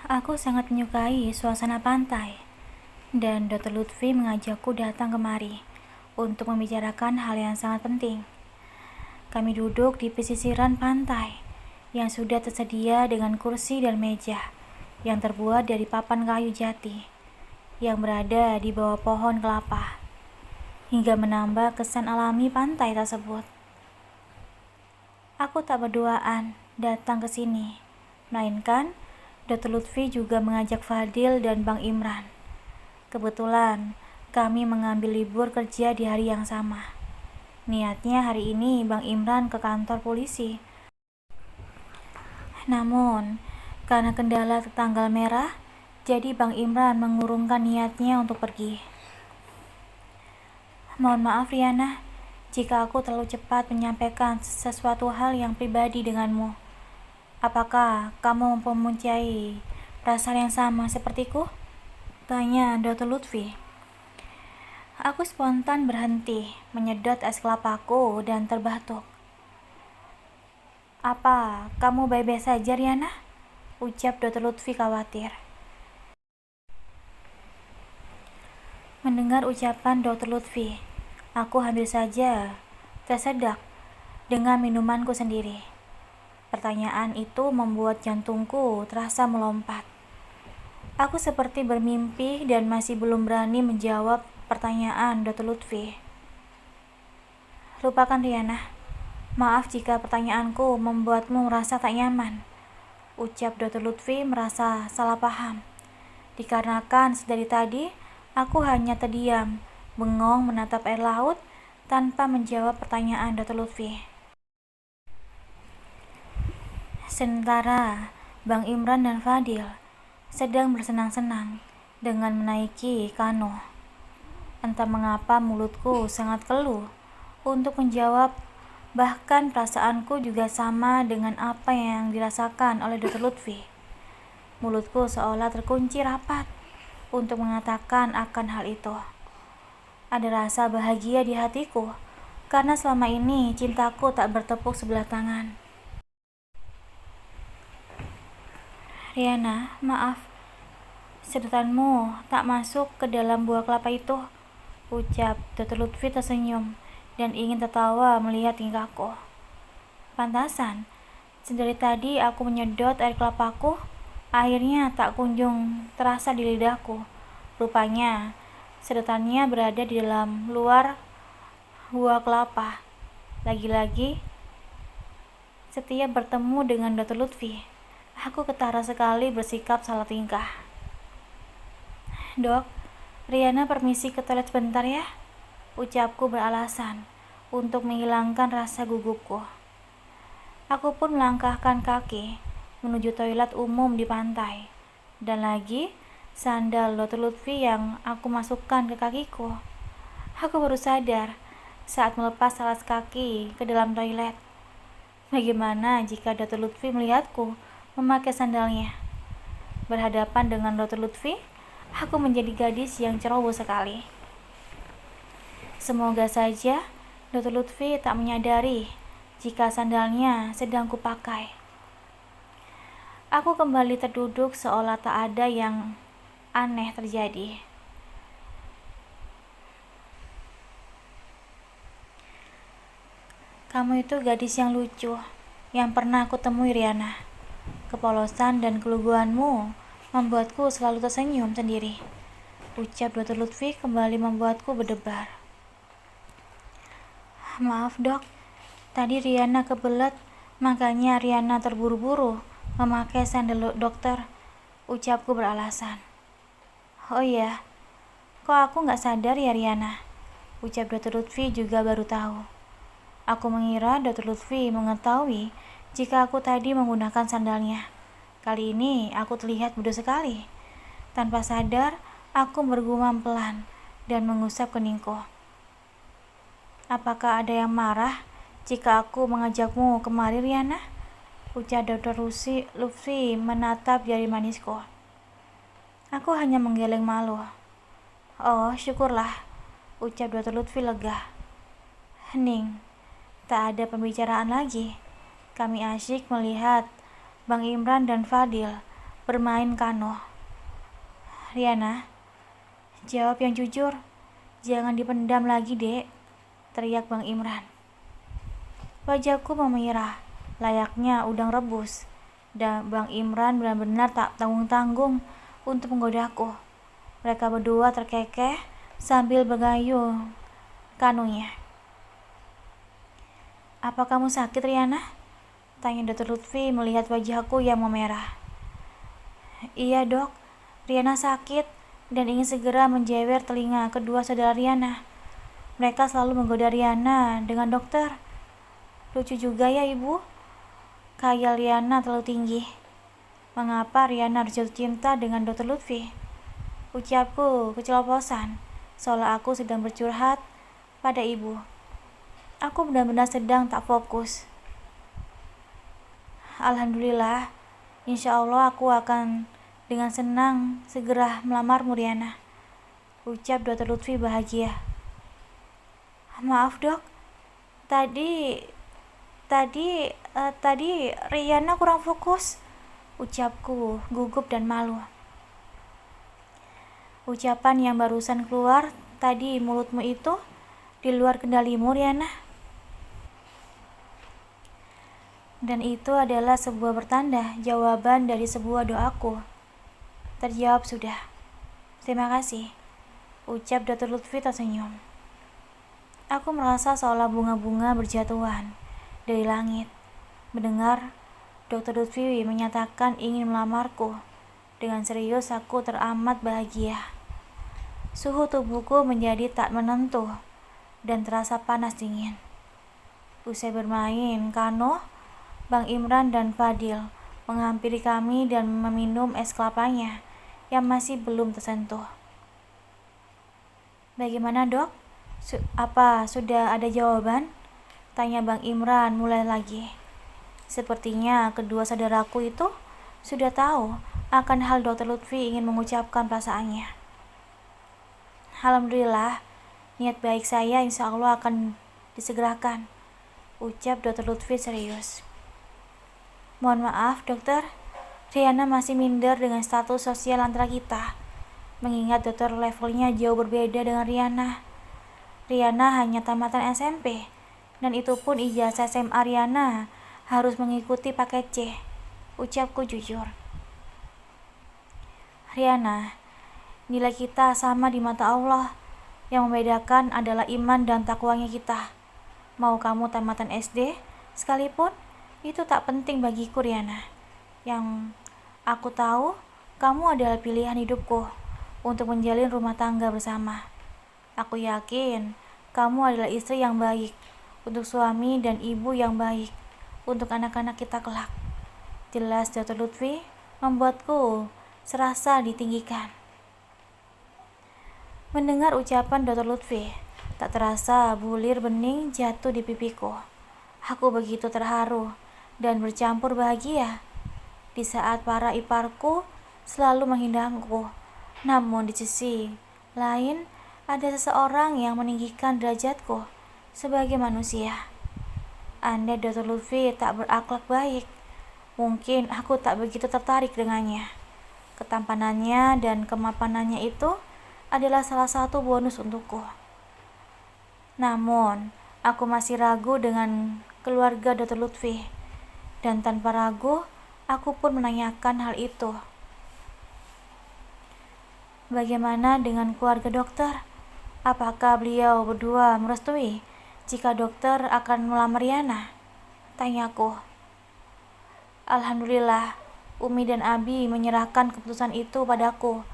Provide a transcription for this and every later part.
Aku sangat menyukai suasana pantai, dan Dr. Lutfi mengajakku datang kemari untuk membicarakan hal yang sangat penting. Kami duduk di pesisiran pantai yang sudah tersedia dengan kursi dan meja yang terbuat dari papan kayu jati yang berada di bawah pohon kelapa, hingga menambah kesan alami pantai tersebut. Aku tak berduaan datang ke sini, melainkan Dr. Lutfi juga mengajak Fadil dan Bang Imran. Kebetulan kami mengambil libur kerja di hari yang sama. Niatnya hari ini Bang Imran ke kantor polisi. Namun, karena kendala tanggal merah, jadi Bang Imran mengurungkan niatnya untuk pergi. Mohon maaf Riana, jika aku terlalu cepat menyampaikan sesuatu hal yang pribadi denganmu. Apakah kamu mempunyai perasaan yang sama sepertiku? Tanya Dr. Lutfi. Aku spontan berhenti, menyedot es kelapaku dan terbatuk. Apa kamu baik-baik saja, Riana? Ucap Dr. Lutfi khawatir. Mendengar ucapan Dr. Lutfi, aku hampir saja tersedak dengan minumanku sendiri. Pertanyaan itu membuat jantungku terasa melompat. Aku seperti bermimpi dan masih belum berani menjawab pertanyaan Dr. Lutfi. Lupakan Riana. Maaf jika pertanyaanku membuatmu merasa tak nyaman. Ucap Dr. Lutfi merasa salah paham. Dikarenakan sedari tadi, aku hanya terdiam, bengong menatap air laut tanpa menjawab pertanyaan Dr. Lutfi. Sementara Bang Imran dan Fadil sedang bersenang-senang dengan menaiki kano. Entah mengapa mulutku sangat keluh untuk menjawab, bahkan perasaanku juga sama dengan apa yang dirasakan oleh Dr. Lutfi. Mulutku seolah terkunci rapat untuk mengatakan akan hal itu. Ada rasa bahagia di hatiku karena selama ini cintaku tak bertepuk sebelah tangan. Riana, maaf, sedotanmu tak masuk ke dalam buah kelapa itu. Ucap Dr. Lutfi tersenyum dan ingin tertawa melihat tingkahku. Pantasan, sedari tadi aku menyedot air kelapaku, airnya tak kunjung terasa di lidahku. Rupanya, sedotannya berada di dalam luar buah kelapa. Lagi-lagi, setiap bertemu dengan Dr. Lutfi, aku ketara sekali bersikap salah tingkah. Dok, Riana permisi ke toilet sebentar ya, ucapku beralasan untuk menghilangkan rasa gugupku. Aku pun melangkahkan kaki menuju toilet umum di pantai, dan lagi sandal Dr. Lutfi yang aku masukkan ke kakiku. Aku baru sadar saat melepas alas kaki ke dalam toilet. Bagaimana jika Dr. Lutfi melihatku memakai sandalnya? Berhadapan dengan Dr. Lutfi, aku menjadi gadis yang ceroboh sekali. Semoga saja Dr. Lutfi tak menyadari jika sandalnya sedang kupakai. Aku kembali terduduk seolah tak ada yang aneh terjadi. Kamu itu gadis yang lucu yang pernah aku temui, Riana. Kepolosan dan keluguanmu membuatku selalu tersenyum sendiri. Ucap Dr. Lutfi kembali membuatku berdebar. Maaf dok, tadi Riana kebelet, makanya Riana terburu-buru memakai sandal dokter. Ucapku beralasan. Oh iya, kok aku gak sadar ya Riana? Ucap Dr. Lutfi juga baru tahu. Aku mengira Dr. Lutfi mengetahui jika aku tadi menggunakan sandalnya. Kali ini aku terlihat bodoh sekali. Tanpa sadar, aku bergumam pelan dan mengusap keningku. Apakah ada yang marah jika aku mengajakmu kemari, Riana? Ucap Dr. Lutfi menatap jari manisku. Aku hanya menggeleng malu. Oh, syukurlah, ucap Dr. Lutfi lega. Hening, tak ada pembicaraan lagi. Kami asyik melihat Bang Imran dan Fadil bermain kano. Riana, jawab yang jujur. Jangan dipendam lagi, Dek, teriak Bang Imran. Wajahku memerah, layaknya udang rebus. Dan Bang Imran benar-benar tak tanggung-tanggung untuk menggodaku. Mereka berdua terkekeh sambil bergayung kanonya. Apa kamu sakit, Riana? Tanya Dr. Lutfi melihat wajahku yang memerah. Iya, Dok. Riana sakit dan ingin segera menjewer telinga kedua saudara Riana. Mereka selalu menggoda Riana dengan dokter. Lucu juga ya, Ibu. Khayal Riana terlalu tinggi. Mengapa Riana harus jatuh cinta dengan Dr. Lutfi? Ucapku keceloposan, seolah aku sedang bercurhat pada ibu. Aku benar-benar sedang tak fokus. Alhamdulillah, insya Allah aku akan dengan senang segera melamarmu, Riana. Ucap Dr. Lutfi bahagia. Maaf, Dok. Tadi Riana kurang fokus. Ucapku gugup dan malu. Ucapan yang barusan keluar tadi mulutmu itu di luar kendalimu, Riana. Dan itu adalah sebuah pertanda jawaban dari sebuah doaku. Terjawab sudah. Terima kasih. Ucap Dr. Lutfi tersenyum. Aku merasa seolah bunga-bunga berjatuhan dari langit. Mendengar Dr. Lutfi menyatakan ingin melamarku. Dengan serius aku teramat bahagia. Suhu tubuhku menjadi tak menentu dan terasa panas dingin. Usai bermain kano, Bang Imran dan Fadil menghampiri kami dan meminum es kelapanya yang masih belum tersentuh. Bagaimana, Dok? Apa sudah ada jawaban? Tanya Bang Imran mulai lagi. Sepertinya kedua saudaraku itu sudah tahu akan hal Dr. Lutfi ingin mengucapkan perasaannya. Alhamdulillah, niat baik saya insya Allah akan disegerakan. Ucap Dr. Lutfi serius. Mohon maaf, dokter. Riana masih minder dengan status sosial antara kita. Mengingat dokter levelnya jauh berbeda dengan Riana. Riana hanya tamatan SMP. Dan itu pun ijazah SMA Riana harus mengikuti paket C. Ucapku jujur. Riana, nilai kita sama di mata Allah. Yang membedakan adalah iman dan takwanya kita. Mau kamu tamatan SD sekalipun, itu tak penting bagiku, Riana. Yang aku tahu, kamu adalah pilihan hidupku untuk menjalin rumah tangga bersama. Aku yakin kamu adalah istri yang baik untuk suami dan ibu yang baik untuk anak-anak kita kelak. Jelas Dr. Lutfi membuatku serasa ditinggikan. Mendengar ucapan Dr. Lutfi, tak terasa bulir bening jatuh di pipiku. Aku begitu terharu dan bercampur bahagia di saat para iparku selalu menghindangku. Namun di sisi lain ada seseorang yang meninggikan derajatku sebagai manusia. Andai Dr. Lutfi tak berakhlak baik, mungkin aku tak begitu tertarik dengannya. Ketampanannya dan kemapanannya itu adalah salah satu bonus untukku. Namun, aku masih ragu dengan keluarga Dr. Lutfi. Dan tanpa ragu, aku pun menanyakan hal itu. Bagaimana dengan keluarga dokter? Apakah beliau berdua merestui jika dokter akan melamar Riana? Tanyaku. Alhamdulillah, Umi dan Abi menyerahkan keputusan itu padaku.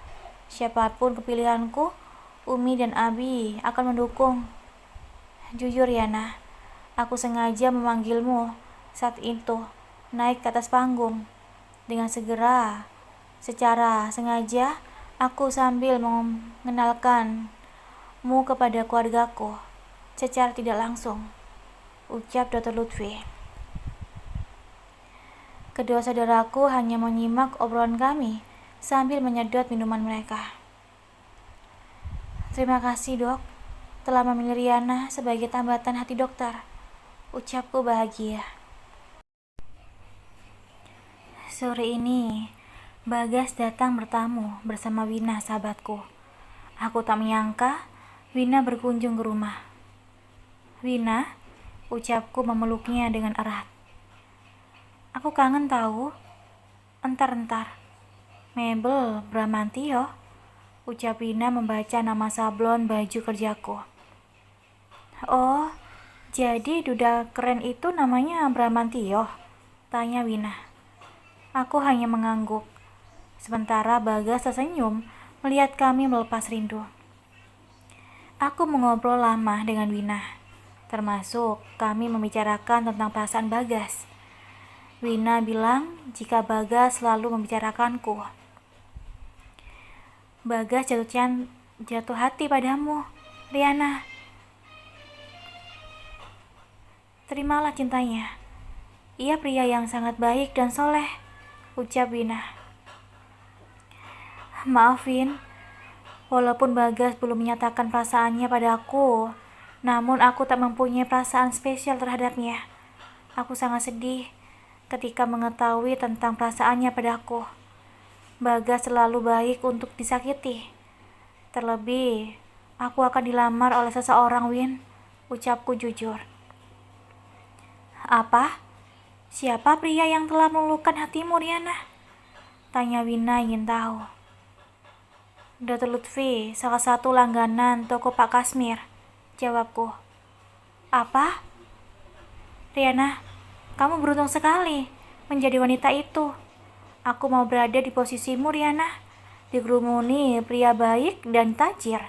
Siapapun kepilihanku, Umi dan Abi akan mendukung. Jujur, Riana, aku sengaja memanggilmu saat itu naik ke atas panggung. Dengan secara sengaja, aku sambil mengenalkanmu kepada keluargaku secara tidak langsung. Ucap Dr. Lutfi. Kedua saudaraku hanya menyimak obrolan kami sambil menyedot minuman mereka. Terima kasih, Dok, telah memilih Riana sebagai tambatan hati dokter. Ucapku bahagia. Sore ini, Bagas datang bertamu bersama Wina, sahabatku. Aku tak menyangka Wina berkunjung ke rumah. Wina, ucapku memeluknya dengan erat. Aku kangen tahu. Entar. Mebel Bramantio, ucap Wina membaca nama sablon baju kerjaku. Oh, jadi duda keren itu namanya Bramantio? Tanya Wina. Aku hanya mengangguk. Sementara Bagas tersenyum melihat kami melepas rindu. Aku mengobrol lama dengan Wina, termasuk kami membicarakan tentang perasaan Bagas. Wina bilang jika Bagas selalu membicarakanku. Bagas jatuh hati padamu, Riana. Terimalah cintanya. Ia pria yang sangat baik dan soleh, ucap Wina. Maaf, Win. Walaupun Bagas belum menyatakan perasaannya padaku, namun aku tak mempunyai perasaan spesial terhadapnya. Aku sangat sedih ketika mengetahui tentang perasaannya padaku. Bagas selalu baik untuk disakiti. Terlebih, aku akan dilamar oleh seseorang, Win, ucapku jujur. Apa? Siapa pria yang telah meluluhkan hatimu, Riana? Tanya Wina ingin tahu. Dr. Lutfi, salah satu langganan toko Pak Kasmir, jawabku. Apa? Riana, kamu beruntung sekali menjadi wanita itu. Aku mau berada di posisimu, Riana. Dikerumuni pria baik dan tajir,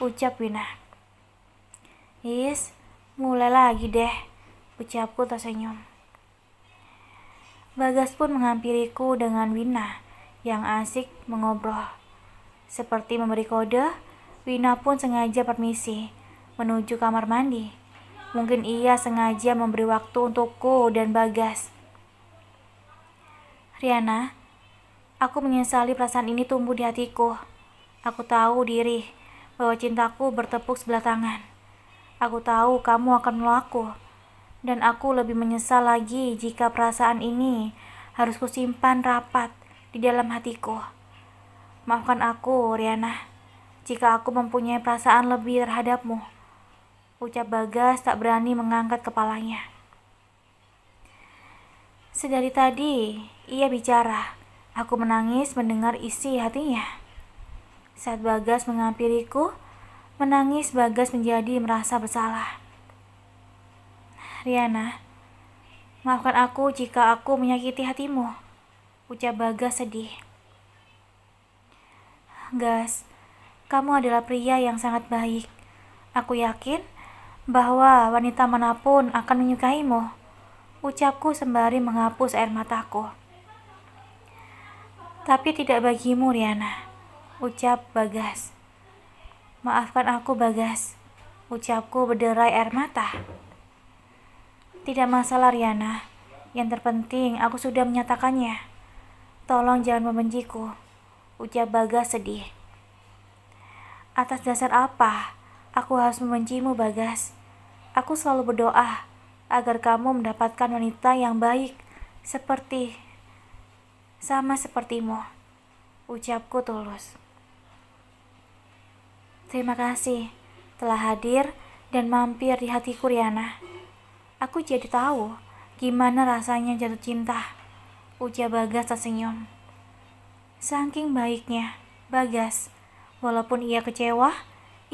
ucap Wina. Mulai lagi deh, ucapku tersenyum. Bagas pun menghampiriku dengan Wina yang asik mengobrol. Seperti memberi kode, Wina pun sengaja permisi menuju kamar mandi. Mungkin ia sengaja memberi waktu untukku dan Bagas. Riana, aku menyesali perasaan ini tumbuh di hatiku. Aku tahu diri bahwa cintaku bertepuk sebelah tangan. Aku tahu kamu akan menolakku. Dan aku lebih menyesal lagi jika perasaan ini harus kusimpan rapat di dalam hatiku. Maafkan aku, Riana, jika aku mempunyai perasaan lebih terhadapmu, ucap Bagas tak berani mengangkat kepalanya. Sedari tadi, ia bicara. Aku menangis mendengar isi hatinya. Saat Bagas menghampiriku, menangis Bagas menjadi merasa bersalah. Riana, maafkan aku jika aku menyakiti hatimu, ucap Bagas sedih. Gas, kamu adalah pria yang sangat baik. Aku yakin bahwa wanita manapun akan menyukaimu, ucapku sembari menghapus air mataku. Tapi tidak bagimu, Riana, ucap Bagas. Maafkan aku, Bagas, ucapku berderai air mata. Tidak masalah, Riana. Yang terpenting aku sudah menyatakannya. Tolong jangan membenciku, ucap Bagas sedih. Atas dasar apa aku harus membencimu, Bagas? Aku selalu berdoa agar kamu mendapatkan wanita yang baik sama sepertimu, ucapku tulus. Terima kasih telah hadir dan mampir di hatiku, Riana. Aku jadi tahu gimana rasanya jatuh cinta, ucap Bagas tersenyum. Saking baiknya Bagas, walaupun ia kecewa,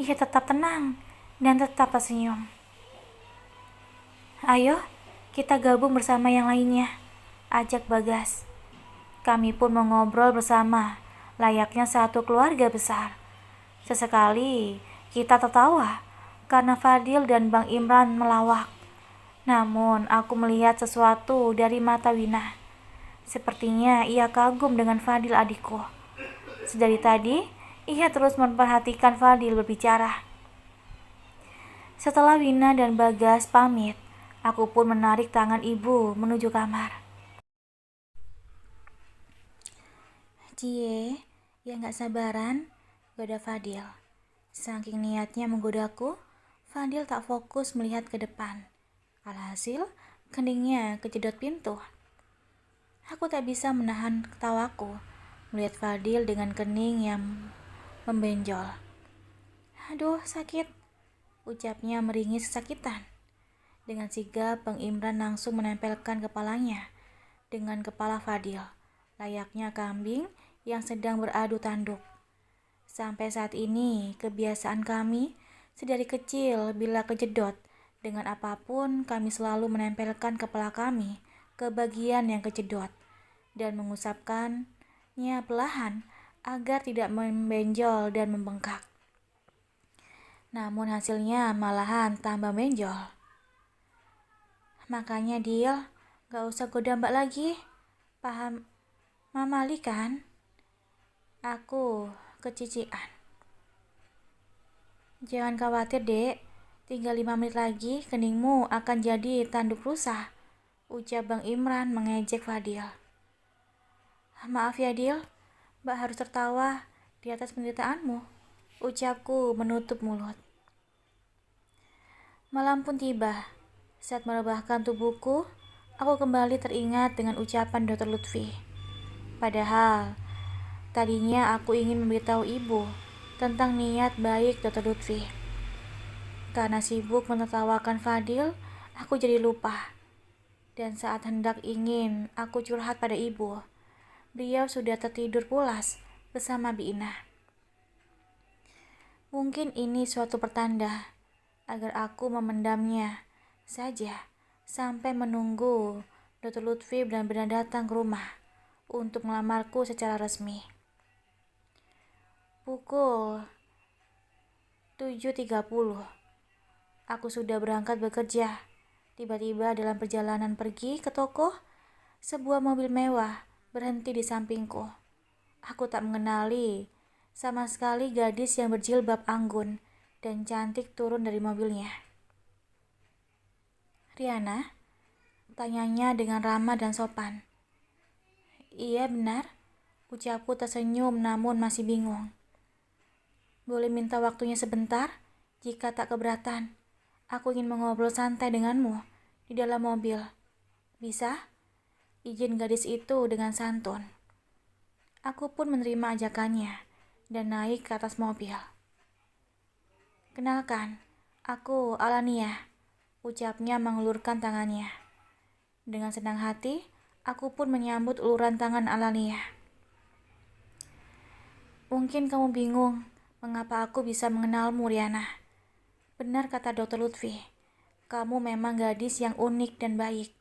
ia tetap tenang dan tetap tersenyum. Ayo, kita gabung bersama yang lainnya, ajak Bagas. Kami pun mengobrol bersama, layaknya satu keluarga besar. Sesekali kita tertawa karena Fadil dan Bang Imran melawak. Namun aku melihat sesuatu dari mata Wina. Sepertinya ia kagum dengan Fadil adikku. Sedari tadi, ia terus memperhatikan Fadil berbicara. Setelah Wina dan Bagas pamit, aku pun menarik tangan ibu menuju kamar. Cie, ya gak sabaran, goda Fadil. Saking niatnya menggodaku, Fadil tak fokus melihat ke depan. Alhasil, keningnya kejedot pintu. Aku tak bisa menahan ketawaku melihat Fadil dengan kening yang membenjol. "Aduh, sakit," ucapnya meringis kesakitan. Dengan sigap, Bang Imran langsung menempelkan kepalanya dengan kepala Fadil, layaknya kambing yang sedang beradu tanduk. Sampai saat ini, kebiasaan kami sedari kecil bila kejedot dengan apapun, kami selalu menempelkan kepala kami ke bagian yang kejedot dan mengusapkannya perlahan agar tidak membenjol dan membengkak. Namun hasilnya malahan tambah benjol. "Makanya Dil, gak usah goda Mbak lagi. Paham Mama Ali kan?" Aku kecician. "Jangan khawatir Dek, tinggal 5 menit lagi keningmu akan jadi tanduk rusa," ucap Bang Imran mengejek Fadil. "Maaf ya Dil, Mbak harus tertawa di atas penderitaanmu," ucapku menutup mulut. Malam pun tiba. Saat merebahkan tubuhku, aku kembali teringat dengan ucapan Dr. Lutfi. Padahal, tadinya aku ingin memberitahu ibu tentang niat baik Dr. Lutfi. Karena sibuk menertawakan Fadil, aku jadi lupa. Dan saat hendak ingin aku curhat pada ibu, beliau sudah tertidur pulas bersama Bi Inah. Mungkin ini suatu pertanda agar aku memendamnya saja sampai menunggu Dr. Lutfi benar-benar datang ke rumah untuk melamarku secara resmi. Pukul 7.30. Aku sudah berangkat bekerja. Tiba-tiba dalam perjalanan pergi ke toko, sebuah mobil mewah berhenti di sampingku. Aku tak mengenali sama sekali gadis yang berjilbab anggun dan cantik turun dari mobilnya. "Riana?" tanyanya dengan ramah dan sopan. "Iya benar," ucapku tersenyum namun masih bingung. "Boleh minta waktunya sebentar? Jika tak keberatan, aku ingin mengobrol santai denganmu di dalam mobil. Bisa?" Izin gadis itu dengan santun. Aku pun menerima ajakannya dan naik ke atas mobil. "Kenalkan, aku Alania," ucapnya mengulurkan tangannya. Dengan senang hati, aku pun menyambut uluran tangan Alania. "Mungkin kamu bingung mengapa aku bisa mengenalmu, Riana. Benar kata Dr. Lutfi, kamu memang gadis yang unik dan baik,"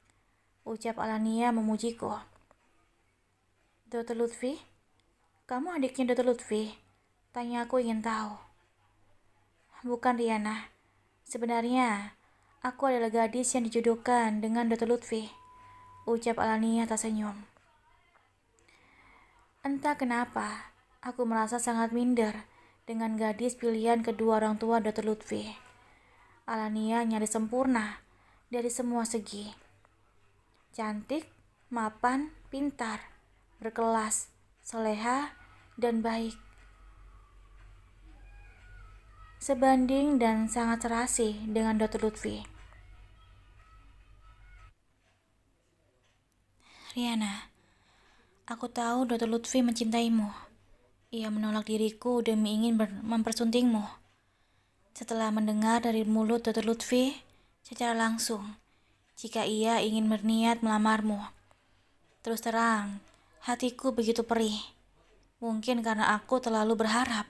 ucap Alania memujiku. "Dr. Lutfi? Kamu adiknya Dr. Lutfi?" tanya aku ingin tahu. "Bukan Riana. Sebenarnya, aku adalah gadis yang dijodohkan dengan Dr. Lutfi," ucap Alania tersenyum. Entah kenapa, aku merasa sangat minder dengan gadis pilihan kedua orang tua Dr. Lutfi. Alania nyaris sempurna dari semua segi. Cantik, mapan, pintar, berkelas, soleha, dan baik. Sebanding dan sangat serasi dengan Dr. Lutfi. "Riana, aku tahu Dr. Lutfi mencintaimu. Ia menolak diriku demi ingin mempersuntingmu. Setelah mendengar dari mulut Dr. Lutfi secara langsung, jika ia ingin berniat melamarmu. Terus terang, hatiku begitu perih. Mungkin karena aku terlalu berharap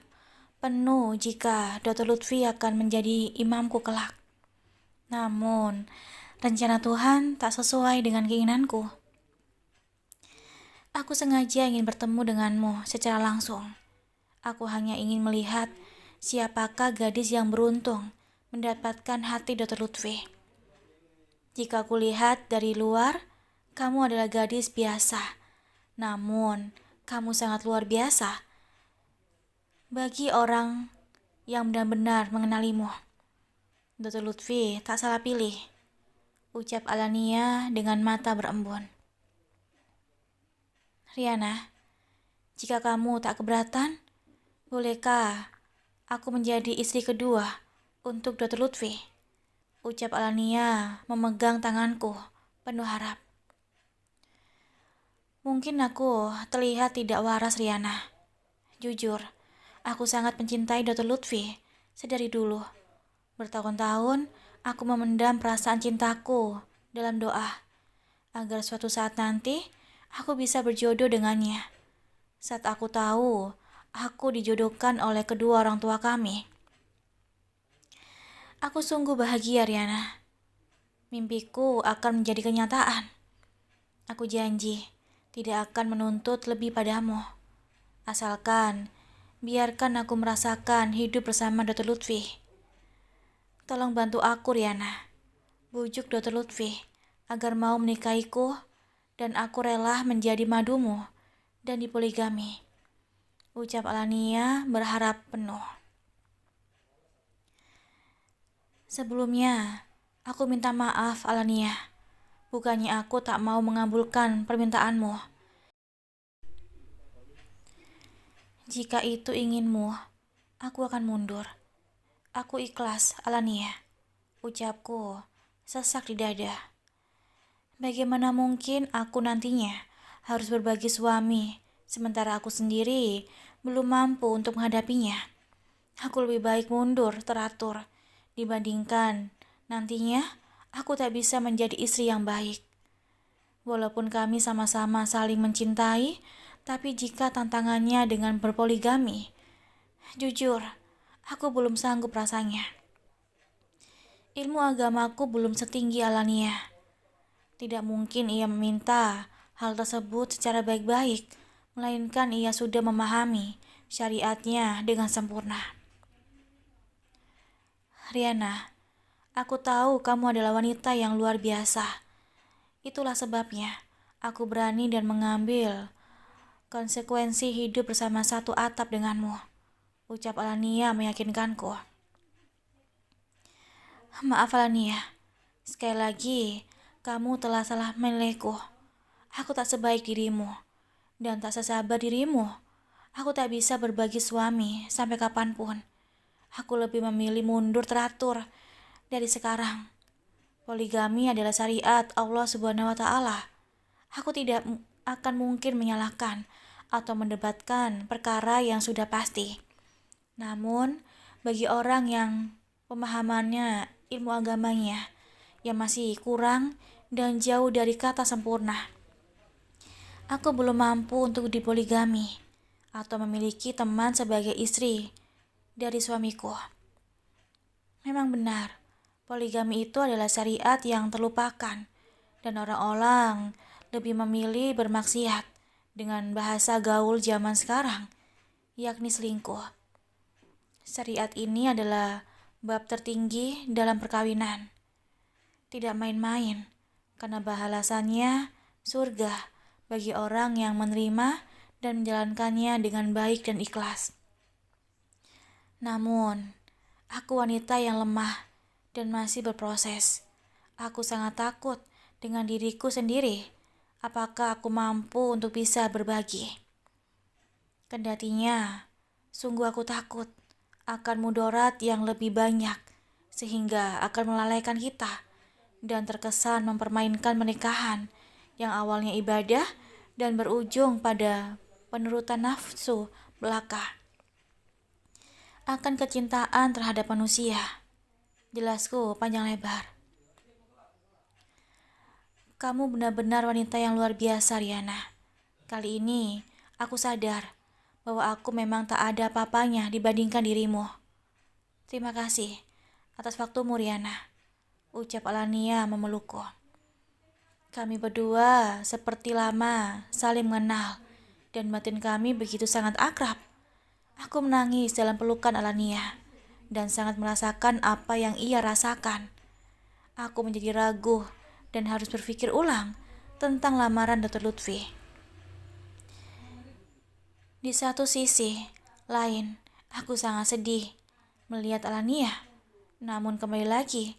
penuh jika Dr. Lutfi akan menjadi imamku kelak. Namun, rencana Tuhan tak sesuai dengan keinginanku. Aku sengaja ingin bertemu denganmu secara langsung. Aku hanya ingin melihat siapakah gadis yang beruntung mendapatkan hati Dr. Lutfi. Jika aku lihat dari luar, kamu adalah gadis biasa. Namun, kamu sangat luar biasa bagi orang yang benar-benar mengenalimu. Dr. Lutfi tak salah pilih, ucap Alania dengan mata berembun. "Riana, jika kamu tak keberatan, bolehkah aku menjadi istri kedua untuk Dr. Lutfi?" ucap Alania memegang tanganku penuh harap. Mungkin aku terlihat tidak waras, Riana. Jujur, aku sangat mencintai Dr. Lutfi sedari dulu. Bertahun-tahun, aku memendam perasaan cintaku dalam doa agar suatu saat nanti aku bisa berjodoh dengannya. Saat aku tahu aku dijodohkan oleh kedua orang tua kami, aku sungguh bahagia, Riana. Mimpiku akan menjadi kenyataan. Aku janji tidak akan menuntut lebih padamu. Asalkan biarkan aku merasakan hidup bersama Dr. Lutfi. Tolong bantu aku, Riana. Bujuk Dr. Lutfi agar mau menikahiku dan aku rela menjadi madumu dan dipoligami. Ucap Alania berharap penuh. Sebelumnya, aku minta maaf, Alania. Bukannya aku tak mau mengabulkan permintaanmu. Jika itu inginmu, aku akan mundur. Aku ikhlas, Alania. Ucapku sesak di dada. Bagaimana mungkin aku nantinya harus berbagi suami, sementara aku sendiri belum mampu untuk menghadapinya. Aku lebih baik mundur teratur dibandingkan nantinya aku tak bisa menjadi istri yang baik. Walaupun kami sama-sama saling mencintai, tapi jika tantangannya dengan berpoligami, jujur, aku belum sanggup rasanya. Ilmu agamaku belum setinggi Alania. Tidak mungkin ia meminta hal tersebut secara baik-baik, melainkan ia sudah memahami syariatnya dengan sempurna. Riana, aku tahu kamu adalah wanita yang luar biasa. Itulah sebabnya aku berani dan mengambil konsekuensi hidup bersama satu atap denganmu. Ucap Alania meyakinkanku. Maaf Alania, sekali lagi kamu telah salah menilaiku. Aku tak sebaik dirimu dan tak sesabar dirimu. Aku tak bisa berbagi suami sampai kapanpun. Aku lebih memilih mundur teratur dari sekarang. Poligami adalah syariat Allah Subhanahu wa Ta'ala. Aku tidak akan mungkin menyalahkan atau mendebatkan perkara yang sudah pasti. Namun, bagi orang yang pemahamannya, ilmu agamanya yang masih kurang dan jauh dari kata sempurna, aku belum mampu untuk dipoligami atau memiliki teman sebagai istri dari suamiku. Memang benar, poligami itu adalah syariat yang terlupakan dan orang-orang lebih memilih bermaksiat dengan bahasa gaul zaman sekarang, yakni selingkuh. Syariat ini adalah bab tertinggi dalam perkawinan. Tidak main-main, karena bahalasannya surga bagi orang yang menerima dan menjalankannya dengan baik dan ikhlas. Namun, aku wanita yang lemah dan masih berproses. Aku sangat takut dengan diriku sendiri. Apakah aku mampu untuk bisa berbagi? Kendatinya, sungguh aku takut akan mudarat yang lebih banyak sehingga akan melalaikan kita dan terkesan mempermainkan pernikahan yang awalnya ibadah dan berujung pada penurutan nafsu belaka akan kecintaan terhadap manusia. Jelasku panjang lebar. Kamu benar-benar wanita yang luar biasa, Riana. Kali ini, aku sadar bahwa aku memang tak ada apa-apanya dibandingkan dirimu. Terima kasih atas waktumu, Riana. Ucap Alania memelukku. Kami berdua seperti lama saling mengenal dan batin kami begitu sangat akrab. Aku menangis dalam pelukan Alania dan sangat merasakan apa yang ia rasakan. Aku menjadi ragu dan harus berpikir ulang tentang lamaran Dr. Lutfi. Di satu sisi lain, aku sangat sedih melihat Alania. Namun kembali lagi,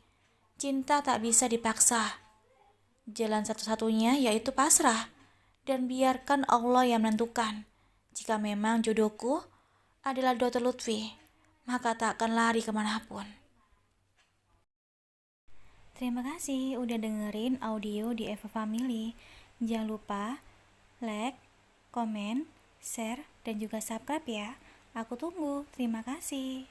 cinta tak bisa dipaksa. Jalan satu-satunya yaitu pasrah dan biarkan Allah yang menentukan. Jika memang jodohku adalah Dr. Lutfi, maka tak akan lari kemanapun. Terima kasih udah dengerin audio di Eva Family. Jangan lupa like, komen, share, dan juga subscribe ya. Aku tunggu. Terima kasih.